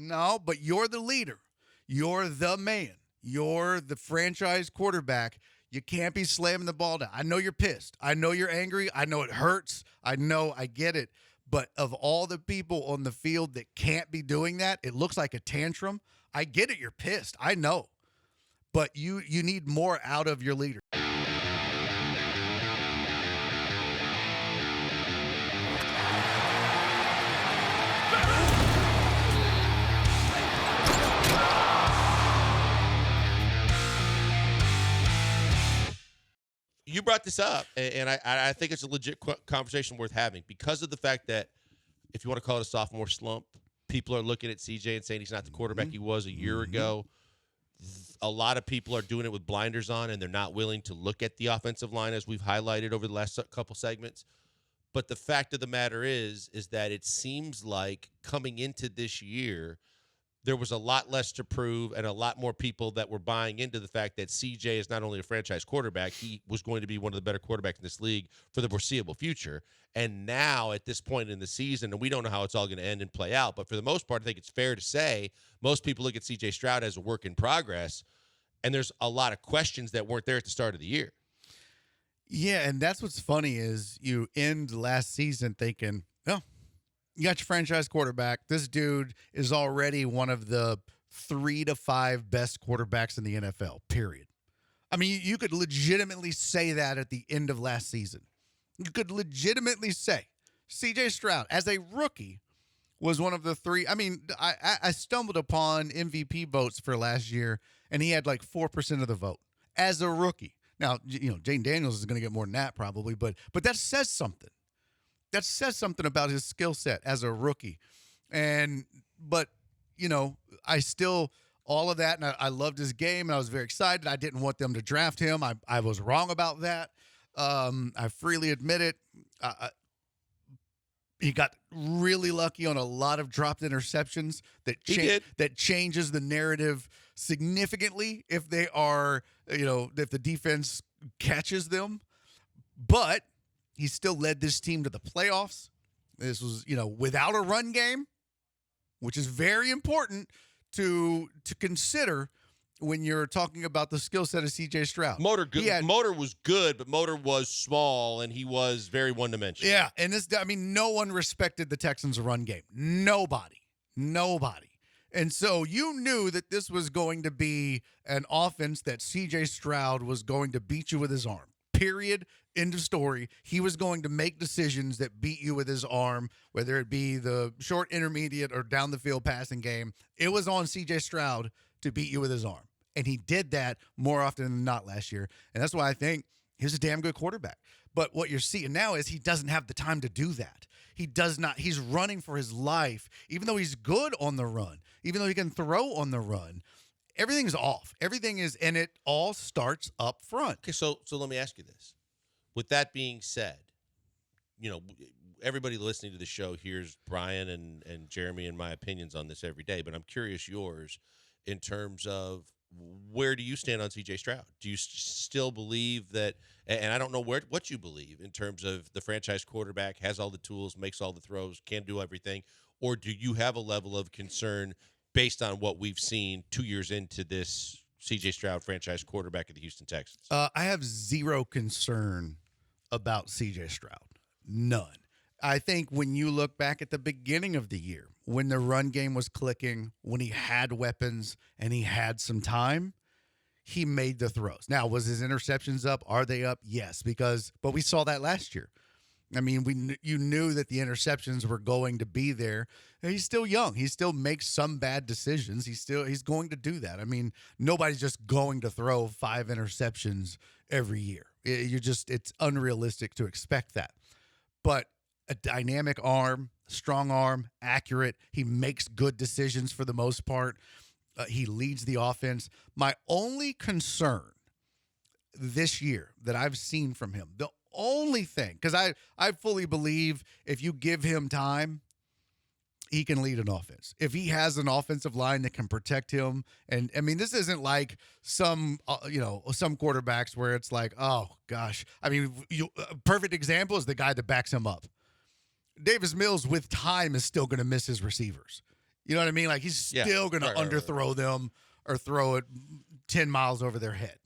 No, but you're the leader. You're the man. You're the franchise quarterback. You can't be slamming the ball down. I know you're pissed. I know you're angry. I know it hurts. I get it. But of all the people on the field that can't be doing that, it looks like a tantrum. I get it. You're pissed. I know. But you need more out of your leader. You brought this up, and I think it's a legit conversation worth having because of the fact that if you want to call it a sophomore slump, people are looking at CJ and saying he's not the quarterback he was a year ago. A lot of people are doing it with blinders on, and they're not willing to look at the offensive line, as we've highlighted over the last couple segments. But the fact of the matter is that it seems like coming into this year, there was a lot less to prove and a lot more people that were buying into the fact that CJ is not only a franchise quarterback, he was going to be one of the better quarterbacks in this league for the foreseeable future. And now at this point in the season, and we don't know how it's all going to end and play out, but for the most part, I think it's fair to say most people look at CJ Stroud as a work in progress, and there's a lot of questions that weren't there at the start of the year. Yeah, and that's what's funny is you end last season thinking, oh, you got your franchise quarterback. This dude is already one of the 3 to 5 best quarterbacks in the NFL, period. I mean, you could legitimately say that at the end of last season. You could legitimately say C.J. Stroud, as a rookie, was one of the 3. I mean, I stumbled upon MVP votes for last year, and he had like 4% of the vote as a rookie. Now, Jane Daniels is going to get more than that probably, but that says something. That says something about his skill set as a rookie. But I still, all of that, and I loved his game, and I was very excited. I didn't want them to draft him. I was wrong about that. I freely admit it. He got really lucky on a lot of dropped interceptions that changes the narrative significantly if they are, if the defense catches them. But he still led this team to the playoffs. This was, without a run game, which is very important to consider when you're talking about the skill set of C.J. Stroud. Motor was good, but Motor was small, and he was very one-dimensional. Yeah, and no one respected the Texans' run game. Nobody. And so you knew that this was going to be an offense that C.J. Stroud was going to beat you with his arm. Period. End of story. He was going to make decisions that beat you with his arm, whether it be the short, intermediate, or down the field passing game. It was on C.J. Stroud to beat you with his arm. And he did that more often than not last year. And that's why I think he was a damn good quarterback. But what you're seeing now is he doesn't have the time to do that. He does not. He's running for his life, even though he's good on the run, even though he can throw on the run. Everything's off. Everything is, and it all starts up front. Okay, so let me ask you this. With that being said, everybody listening to the show hears Brian and Jeremy and my opinions on this every day, but I'm curious yours in terms of where do you stand on C.J. Stroud? Do you still believe that, and I don't know what you believe in terms of the franchise quarterback has all the tools, makes all the throws, can do everything, or do you have a level of concern based on what we've seen 2 years into this C.J. Stroud franchise quarterback of the Houston Texans? I have zero concern about C.J. Stroud. None. I think when you look back at the beginning of the year, when the run game was clicking, when he had weapons and he had some time, he made the throws. Now, was his interceptions up? Are they up? Yes, but we saw that last year. I mean, you knew that the interceptions were going to be there. He's still young. He still makes some bad decisions. He's going to do that. I mean, nobody's just going to throw 5 interceptions every year. It's unrealistic to expect that. But a dynamic arm, strong arm, accurate. He makes good decisions for the most part. He leads the offense. My only concern this year that I've seen from him, the only thing, because I fully believe if you give him time, he can lead an offense. If he has an offensive line that can protect him, and I mean, this isn't like some quarterbacks where it's like, oh gosh. I mean, a perfect example is the guy that backs him up. Davis Mills with time is still going to miss his receivers. You know what I mean? Like he's still going to underthrow them or throw it 10 miles over their head.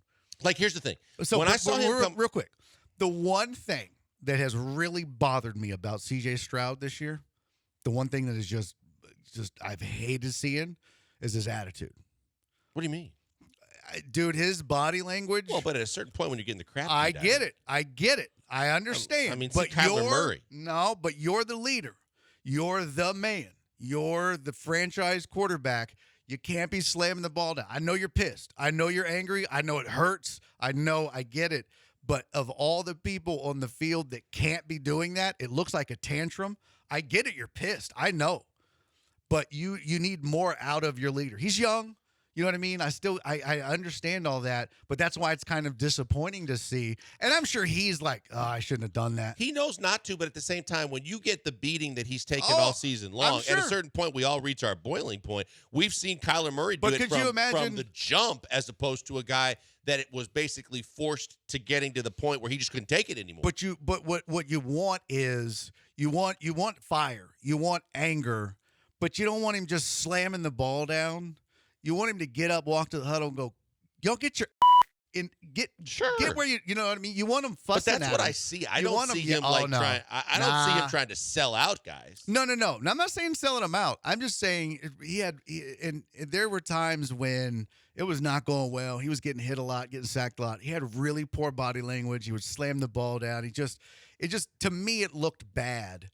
Like, here's the thing. So when I saw him real quick, the one thing that has really bothered me about C.J. Stroud this year, the one thing that is just I've hated seeing is his attitude. What do you mean? Dude, his body language. Well, but at a certain point when you're getting the crap I get it. I understand. I mean, but Kyler Murray. No, but you're the leader. You're the man. You're the franchise quarterback. You can't be slamming the ball down. I know you're pissed. I know you're angry. I know it hurts. I get it. But of all the people on the field that can't be doing that, it looks like a tantrum. I get it. You're pissed. I know. But you need more out of your leader. He's young. You know what I mean? I understand all that, but that's why it's kind of disappointing to see. And I'm sure he's like, oh, I shouldn't have done that. He knows not to, but at the same time, when you get the beating that he's taken all season long, at a certain point, we all reach our boiling point. We've seen Kyler Murray do it from the jump, as opposed to a guy that it was basically forced to getting to the point where he just couldn't take it anymore. But what you want is you want fire, you want anger, but you don't want him just slamming the ball down. You want him to get up, walk to the huddle, and go, "Y'all get your get where you know what I mean." You want him fussing. But that's what I see. I don't see him trying. I don't see him trying to sell out guys. No. Now, I'm not saying selling him out. I'm just saying and there were times when it was not going well. He was getting hit a lot, getting sacked a lot. He had really poor body language. He would slam the ball down. It just to me it looked bad.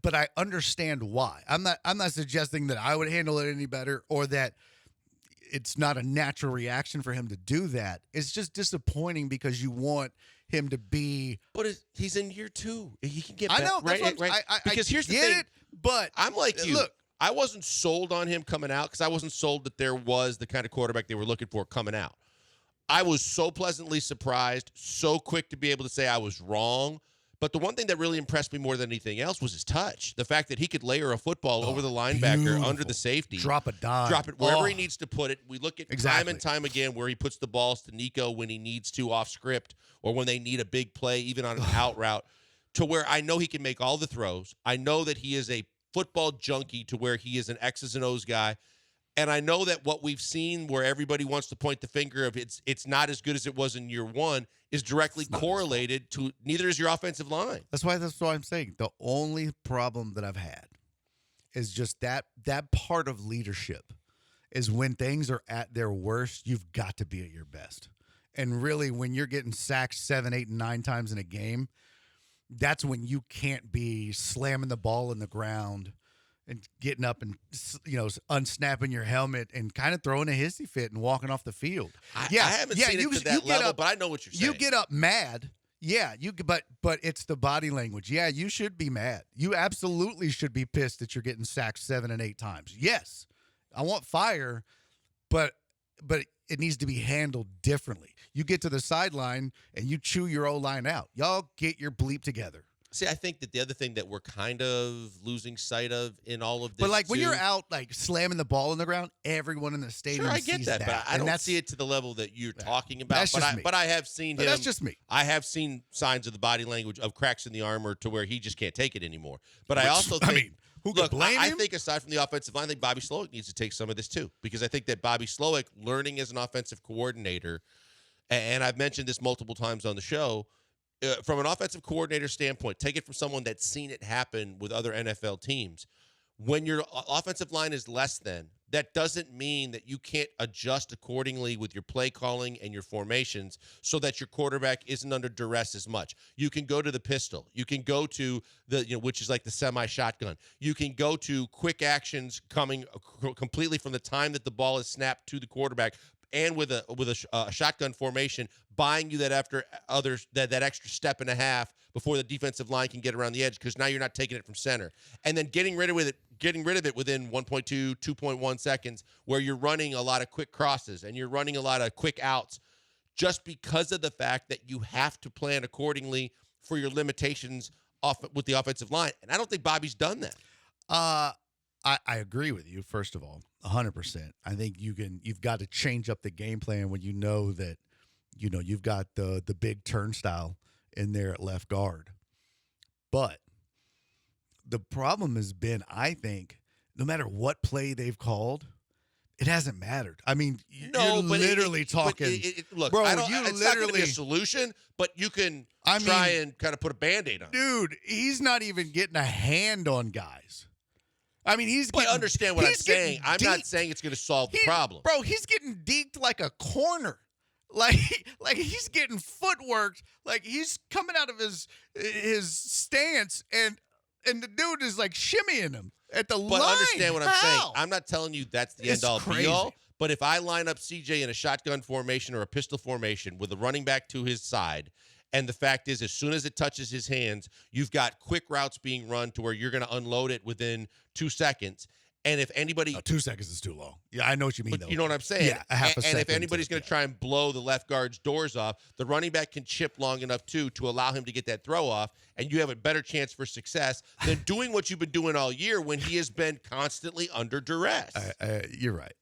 But I understand why. I'm not suggesting that I would handle it any better or that it's not a natural reaction for him to do that. It's just disappointing because you want him to be. But he's in year 2. He can get better. I know. Right. Because here's the thing. But I'm like you. Look, I wasn't sold on him coming out because I wasn't sold that there was the kind of quarterback they were looking for coming out. I was so pleasantly surprised, so quick to be able to say I was wrong. But the one thing that really impressed me more than anything else was his touch. The fact that he could layer a football over the linebacker, under the safety. Drop a dime. Drop it wherever he needs to put it. We look at time and time again where he puts the balls to Nico when he needs to off script or when they need a big play, even on an out route, to where I know he can make all the throws. I know that he is a football junkie to where he is an X's and O's guy. And I know that what we've seen where everybody wants to point the finger of it's not as good as it was in year 1 is directly correlated to neither is your offensive line. That's why I'm saying the only problem that I've had is just that part of leadership is when things are at their worst, you've got to be at your best. And really when you're getting sacked 7, 8, and 9 times in a game, that's when you can't be slamming the ball in the ground and getting up and, unsnapping your helmet and kind of throwing a hissy fit and walking off the field. I haven't seen it to that level, but I know what you're saying. You get up mad. Yeah, but it's the body language. Yeah, you should be mad. You absolutely should be pissed that you're getting sacked 7 and 8 times. Yes, I want fire, but it needs to be handled differently. You get to the sideline and you chew your O-line out. Y'all get your bleep together. See, I think that the other thing that we're kind of losing sight of in all of this, but when you're out slamming the ball in the ground, everyone in the stadium I get sees that, but I don't see it to the level that you're talking about. But I have seen him. That's just me. I have seen signs of the body language of cracks in the armor to where he just can't take it anymore. But I also think, who could blame him? I think aside from the offensive line, I think Bobby Slowick needs to take some of this too, because I think that Bobby Slowick, learning as an offensive coordinator, and I've mentioned this multiple times on the show. From an offensive coordinator standpoint, take it from someone that's seen it happen with other NFL teams. When your offensive line is less than, that doesn't mean that you can't adjust accordingly with your play calling and your formations so that your quarterback isn't under duress as much. You can go to the pistol. You can go to which is like the semi-shotgun. You can go to quick actions coming completely from the time that the ball is snapped to the quarterback, and with a shotgun formation, buying you that that extra step and a half before the defensive line can get around the edge, because now you're not taking it from center, and then getting rid of it within 1.2, 2.1 seconds, where you're running a lot of quick crosses and you're running a lot of quick outs, just because of the fact that you have to plan accordingly for your limitations with the offensive line. And I don't think Bobby's done that. I agree with you, first of all, 100%. I think you've got to change up the game plan when you know that, you've got the big turnstile in there at left guard. But the problem has been, I think, no matter what play they've called, it hasn't mattered. I mean, No, you're but literally talking. Look, bro, I don't, you it's not going to be literally a solution, but you can I try mean, and kind of put a Band-Aid on it. dude, he's not even getting a hand on guys. I mean, he's But getting. understand what I'm he's getting saying. I'm not deked. saying it's going to solve the problem. Bro, he's getting deked like a corner. Like he's getting footworked. Like he's coming out of his stance, and the dude is like shimmying him at the line. But understand what I'm saying. How? I'm not telling you that's the It's end-all, crazy. be-all. But if I line up CJ in a shotgun formation or a pistol formation with a running back to his side, and the fact is, as soon as it touches his hands, you've got quick routes being run to where you're going to unload it within 2 seconds. And if anybody, 2 seconds is too long. Yeah, I know what you mean. but though. you know what I'm saying? Yeah, a half a second. And if anybody's going to try and blow the left guard's doors off, the running back can chip long enough too to allow him to get that throw off, and you have a better chance for success than doing what you've been doing all year when he has been constantly under duress. You're right.